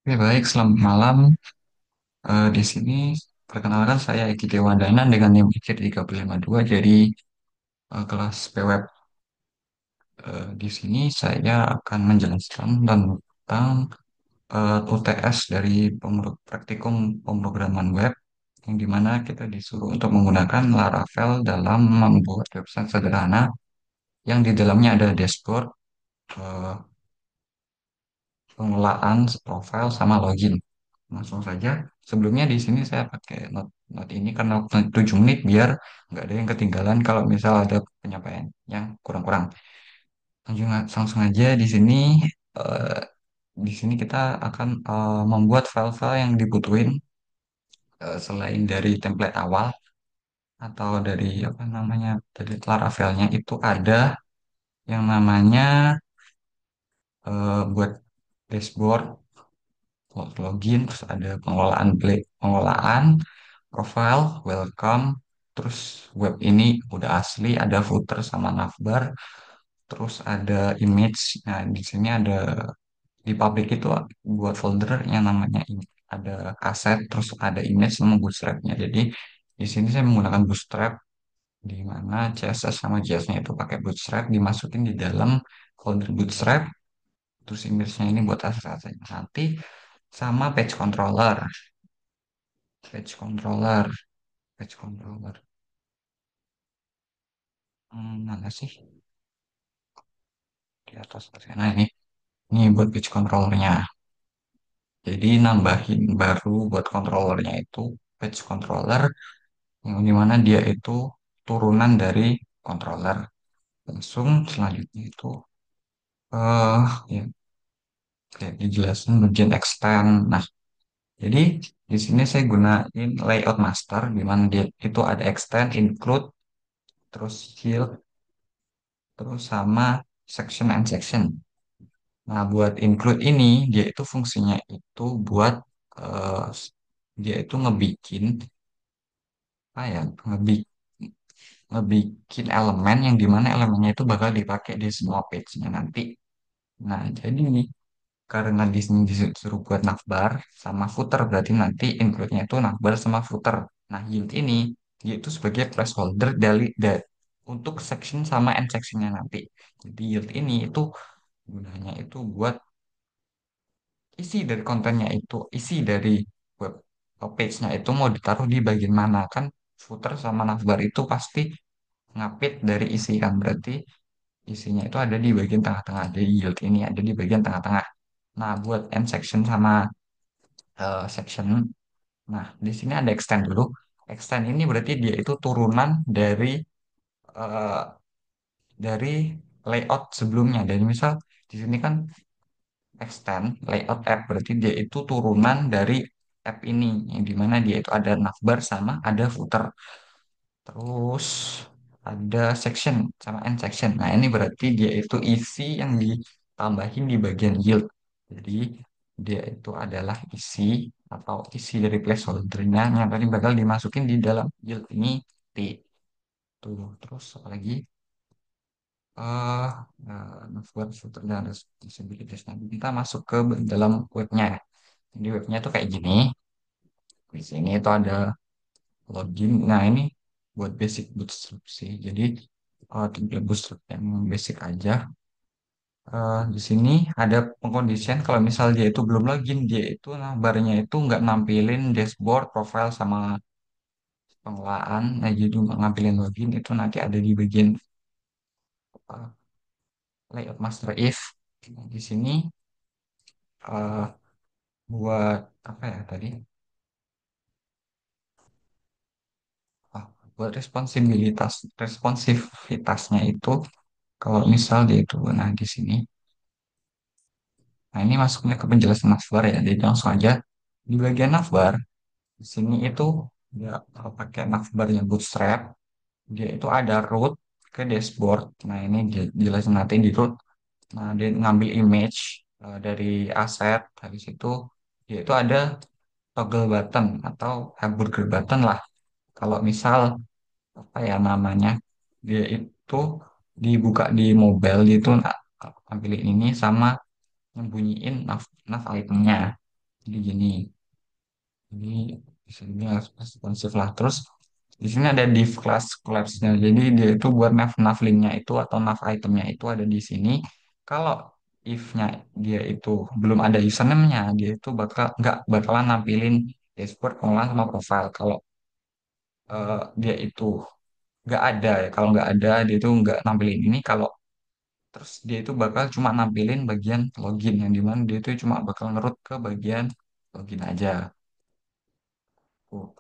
Oke, baik, selamat malam. Di sini perkenalkan saya Eki Dewadana dengan NIM IC 352 dari kelas PWeb. Di sini saya akan menjelaskan tentang UTS dari praktikum pemrograman web yang dimana kita disuruh untuk menggunakan Laravel dalam membuat website sederhana yang di dalamnya ada dashboard, eh, pengelolaan profil sama login. Langsung saja. Sebelumnya di sini saya pakai note ini karena waktu 7 menit biar nggak ada yang ketinggalan kalau misal ada penyampaian yang kurang-kurang. Langsung aja di sini eh, kita akan membuat file-file yang dibutuhin selain dari template awal atau dari apa namanya dari Laravelnya itu ada yang namanya buat dashboard, login, terus ada pengelolaan profile, welcome, terus web ini udah asli, ada footer sama navbar, terus ada image. Nah, di sini ada di public itu buat folder yang namanya ini. Ada aset, terus ada image sama bootstrapnya. Jadi di sini saya menggunakan bootstrap di mana CSS sama JS-nya itu pakai bootstrap dimasukin di dalam folder bootstrap, terus image-nya ini buat aset-aset. Nanti sama page controller, page controller. Mana sih di atas atasnya? Nah ini buat page controllernya. Jadi nambahin baru buat controllernya itu page controller yang dimana dia itu turunan dari controller. Langsung selanjutnya itu ya kayak dijelasin bagian extend. Nah, jadi di sini saya gunain layout master di mana dia itu ada extend, include, terus shield, terus sama section and section. Nah, buat include ini, dia itu fungsinya itu buat eh, dia itu ngebikin apa ya, ngebikin elemen yang dimana elemennya itu bakal dipakai di semua page-nya nanti. Nah, jadi nih, karena di sini disuruh buat navbar sama footer, berarti nanti include-nya itu navbar sama footer. Nah, yield ini, dia itu sebagai placeholder untuk section sama end section-nya nanti. Jadi yield ini itu gunanya itu buat isi dari kontennya itu, isi dari web page-nya itu mau ditaruh di bagian mana kan footer sama navbar itu pasti ngapit dari isi kan berarti isinya itu ada di bagian tengah-tengah. Jadi yield ini ada di bagian tengah-tengah. Nah, buat end section sama section, nah di sini ada extend dulu. Extend ini berarti dia itu turunan eh, dari layout sebelumnya. Jadi misal di sini kan extend layout app berarti dia itu turunan dari app ini yang dimana dia itu ada navbar sama ada footer terus ada section sama end section. Nah, ini berarti dia itu isi yang ditambahin di bagian yield. Jadi dia itu adalah isi atau isi dari placeholdernya yang tadi bakal dimasukin di dalam yield ini. T. Tuh terus apa lagi eh navbar footer dan disabilitas. Nanti kita masuk ke dalam webnya. Di webnya tuh kayak gini. Di sini itu ada login. Nah, ini buat basic bootstrap sih. Jadi tinggal bootstrap yang basic aja. Di sini ada pengkondisian kalau misal dia itu belum login, dia itu nah barnya itu nggak nampilin dashboard, profile sama pengelolaan. Nah, jadi ngambilin login itu nanti ada di bagian uh, layout master if. Nah, di sini uh, buat apa ya tadi? Ah, buat responsivitasnya itu kalau misal dia itu nah di sini. Nah, ini masuknya ke penjelasan navbar ya. Jadi langsung aja di bagian navbar di sini itu ya pakai navbarnya Bootstrap. Dia itu ada root ke dashboard. Nah, ini jelasin nanti di root. Nah, dia ngambil image dari aset. Habis itu dia itu ada toggle button atau hamburger button lah. Kalau misal apa ya namanya dia itu dibuka di mobile gitu nah, ambilin ini sama nyembunyiin nav itemnya. Jadi gini, ini bisa dibilang responsif lah. Terus di sini ada div class collapse-nya. Jadi dia itu buat nav link-nya itu atau nav itemnya itu ada di sini. Kalau if-nya dia itu belum ada username-nya, dia itu nggak bakalan nampilin dashboard pengelolaan sama profile. Kalau dia itu nggak ada ya, kalau nggak ada dia itu nggak nampilin ini. Kalau terus dia itu bakal cuma nampilin bagian login yang dimana dia itu cuma bakal ngerut ke bagian login aja. Tuh.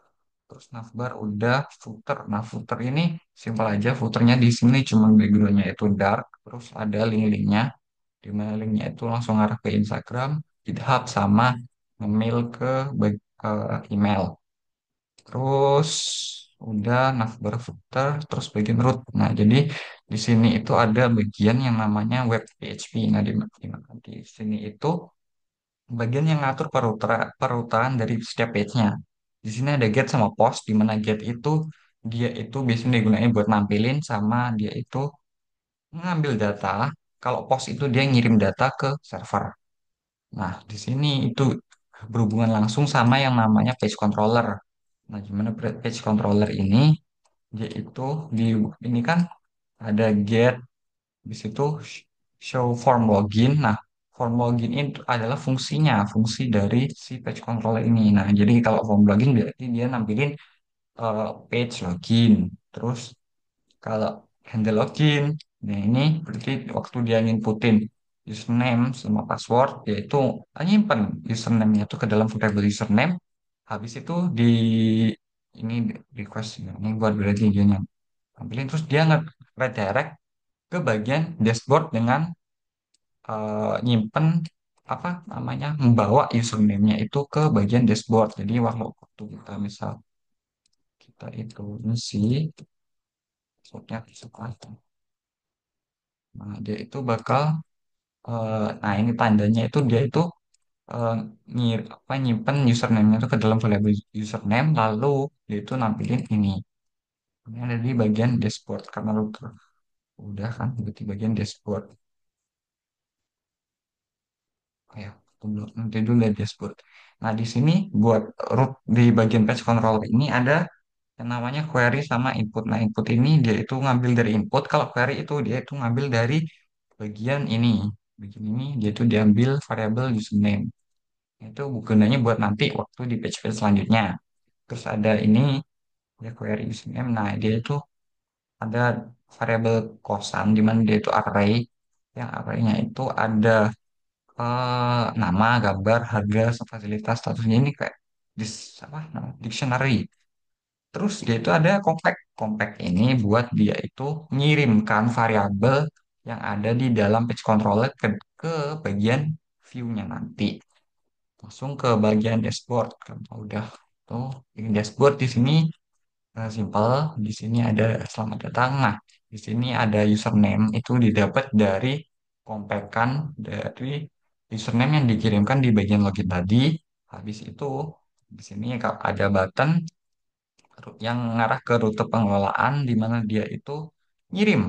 Terus navbar udah footer. Nah, footer ini simpel aja. Footernya di sini cuma backgroundnya itu dark. Terus ada link-linknya. Di mana linknya itu langsung arah ke Instagram, GitHub, sama nge-mail ke email. Terus udah navbar footer, terus bagian root. Nah, jadi di sini itu ada bagian yang namanya web PHP. Nah, di sini itu bagian yang ngatur perutaan dari setiap page-nya. Di sini ada get sama post, di mana get itu dia itu biasanya digunakan buat nampilin sama dia itu ngambil data. Kalau post itu dia ngirim data ke server. Nah, di sini itu berhubungan langsung sama yang namanya page controller. Nah, gimana page controller ini? Dia itu di ini kan ada get di situ show form login. Nah, form login itu adalah fungsi dari si page controller ini. Nah, jadi kalau form login berarti dia nampilin page login. Terus kalau handle login, nah ini berarti waktu dia nginputin username sama password, yaitu nyimpen username-nya itu ke dalam variable username. Habis itu di ini request ini buat berarti dia nampilin terus dia nge-redirect ke bagian dashboard dengan nyimpen apa namanya membawa username-nya itu ke bagian dashboard. Jadi waktu kita misal kita itu isi dashboardnya seperti nah dia itu bakal nah ini tandanya itu dia itu eh, nyimpen username-nya itu ke dalam variable username lalu dia itu nampilin ini ada di bagian dashboard karena router udah kan di bagian dashboard. Oh ya, tunggu nanti dulu lihat dashboard. Nah, di sini buat root di bagian page controller ini ada yang namanya query sama input. Nah, input ini dia itu ngambil dari input. Kalau query itu dia itu ngambil dari bagian ini. Bagian ini dia itu diambil variabel username. Itu gunanya buat nanti waktu di page-page selanjutnya. Terus ada ini ya query username. Nah, dia itu ada variabel kosan di mana dia itu array. Yang arraynya itu ada nama, gambar, harga, fasilitas, statusnya ini kayak dis apa namanya dictionary. Terus dia itu ada compact. Compact ini buat dia itu ngirimkan variabel yang ada di dalam page controller ke bagian view-nya nanti. Langsung ke bagian dashboard. Kalau udah tuh di dashboard di sini simple. Di sini ada selamat datang. Nah, di sini ada username itu didapat dari compact dari username yang dikirimkan di bagian login tadi. Habis itu di sini ada button yang mengarah ke rute pengelolaan di mana dia itu ngirim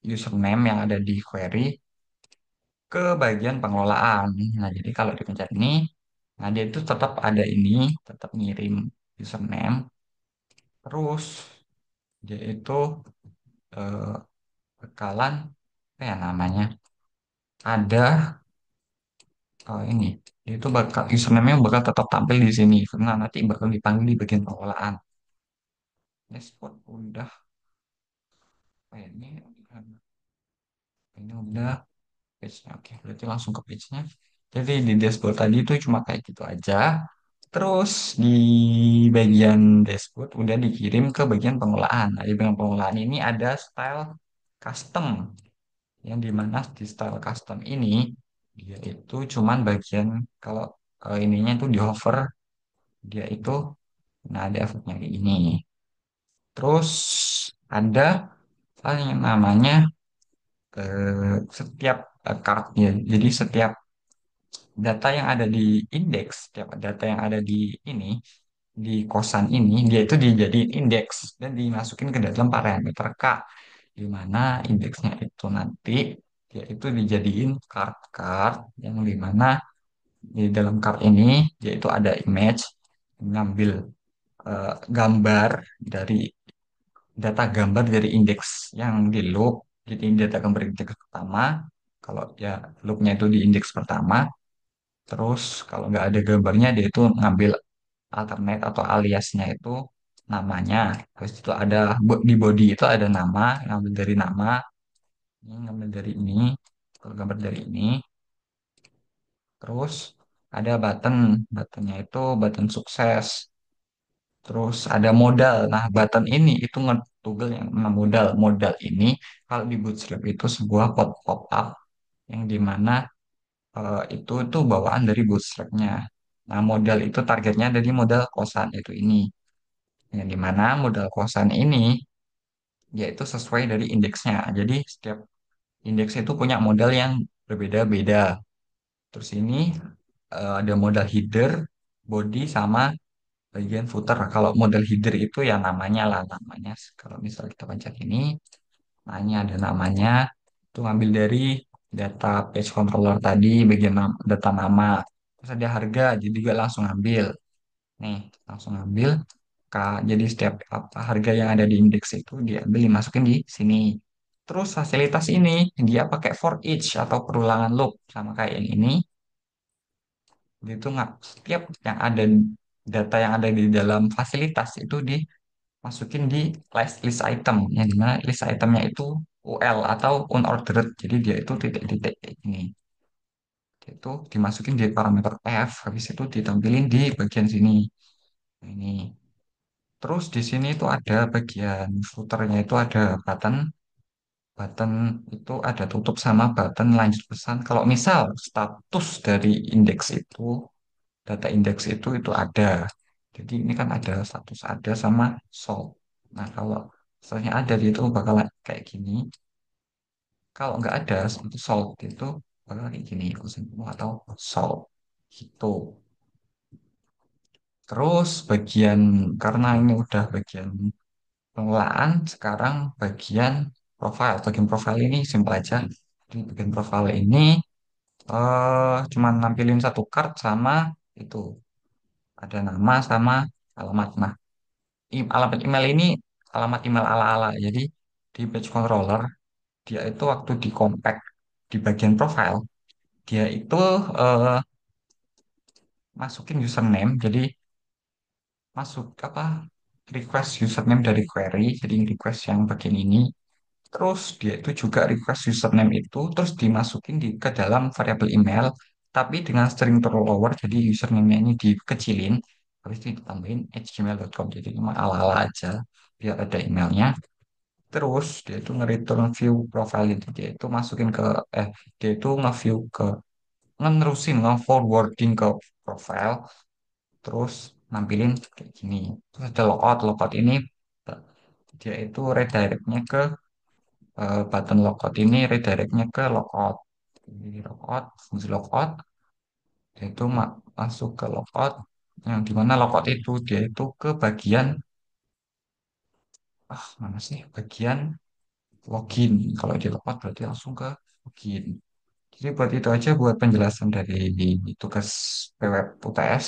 username yang ada di query ke bagian pengelolaan. Nah, jadi kalau dipencet ini, nah dia itu tetap ada ini, tetap ngirim username. Terus dia itu eh, bakalan apa ya namanya? Ada ini. Dia itu bakal username-nya bakal tetap tampil di sini karena nanti bakal dipanggil di bagian pengelolaan. Dashboard udah, ini udah page-nya. Oke, berarti langsung ke page-nya. Jadi di dashboard tadi itu cuma kayak gitu aja. Terus di bagian dashboard udah dikirim ke bagian pengelolaan. Nah, di bagian pengelolaan ini ada style custom. Yang dimana di style custom ini dia itu cuman bagian kalau ininya itu di hover dia itu nah ada efeknya kayak gini. Terus ada hal yang namanya setiap card ya. Jadi setiap data yang ada di indeks, setiap data yang ada di ini, di kosan ini, dia itu dijadiin indeks dan dimasukin ke dalam parameter K, di mana indeksnya itu nanti dia itu dijadiin card-card yang di mana Di dalam card ini yaitu ada image, ngambil gambar dari data gambar dari indeks yang di loop. Jadi ini data gambar indeks pertama. Kalau ya loopnya itu di indeks pertama. Terus kalau nggak ada gambarnya dia itu ngambil alternate atau aliasnya itu namanya. Terus itu ada di body itu ada nama, ngambil dari nama, ini ngambil dari ini, kalau gambar dari ini. Terus ada button, buttonnya itu button sukses. Terus ada modal. Nah, button ini itu nge-toggle yang nama modal. Modal ini kalau di Bootstrap itu sebuah pop up yang dimana itu tuh bawaan dari Bootstrap-nya. Nah, modal itu targetnya dari modal kosan itu ini. Yang dimana modal kosan ini yaitu sesuai dari indeksnya. Jadi setiap indeks itu punya modal yang berbeda-beda. Terus ini ada modal header, body, sama bagian footer. Kalau model header itu ya namanya lah namanya. Kalau misal kita pencet ini, nah ini ada namanya. Itu ngambil dari data page controller tadi, bagian data nama. Terus ada harga, jadi juga langsung ambil. Nih, langsung ambil. Jadi setiap apa harga yang ada di indeks itu diambil dimasukin di sini. Terus fasilitas ini dia pakai for each atau perulangan loop sama kayak yang ini. Dia itu nggak setiap yang ada data yang ada di dalam fasilitas itu dimasukin di list item yang dimana list itemnya itu UL atau unordered, jadi dia itu titik-titik kayak gini. Dia itu dimasukin di parameter F, habis itu ditampilin di bagian sini. Nah, ini terus di sini itu ada bagian footernya itu ada button. Button itu ada tutup sama button lanjut pesan. Kalau misal status dari indeks itu, data indeks itu ada. Jadi ini kan ada status ada sama solve. Nah, kalau misalnya ada dia itu bakal kayak gini. Kalau nggak ada status solve itu bakal kayak gini, atau solve gitu. Terus bagian karena ini udah bagian pengelolaan, sekarang bagian profile. Bagian profile ini simpel aja. Di bagian profile ini cuman nampilin satu card sama itu ada nama sama alamat. Nah, alamat email ini alamat email ala-ala. Jadi di page controller dia itu waktu di compact di bagian profile dia itu eh, masukin username. Jadi masuk apa request username dari query. Jadi request yang bagian ini. Terus dia itu juga request username itu terus dimasukin ke dalam variabel email tapi dengan string terlower. Jadi username-nya ini dikecilin habis itu ditambahin @gmail.com. Jadi cuma ala-ala aja biar ada emailnya. Terus dia itu nge-return view profile itu dia itu masukin ke dia itu nge-view ke ngenerusin nge-forwarding ke profile terus nampilin kayak gini. Terus ada logout. Logout ini dia itu redirectnya ke button logout ini redirectnya ke logout. Jadi logout, fungsi logout dia itu masuk ke logout yang dimana logout itu dia itu ke bagian mana sih bagian login. Kalau di logout berarti langsung ke login. Jadi buat itu aja buat penjelasan dari tugas PWeb UTS.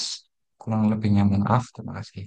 Kurang lebihnya mohon maaf. Terima kasih.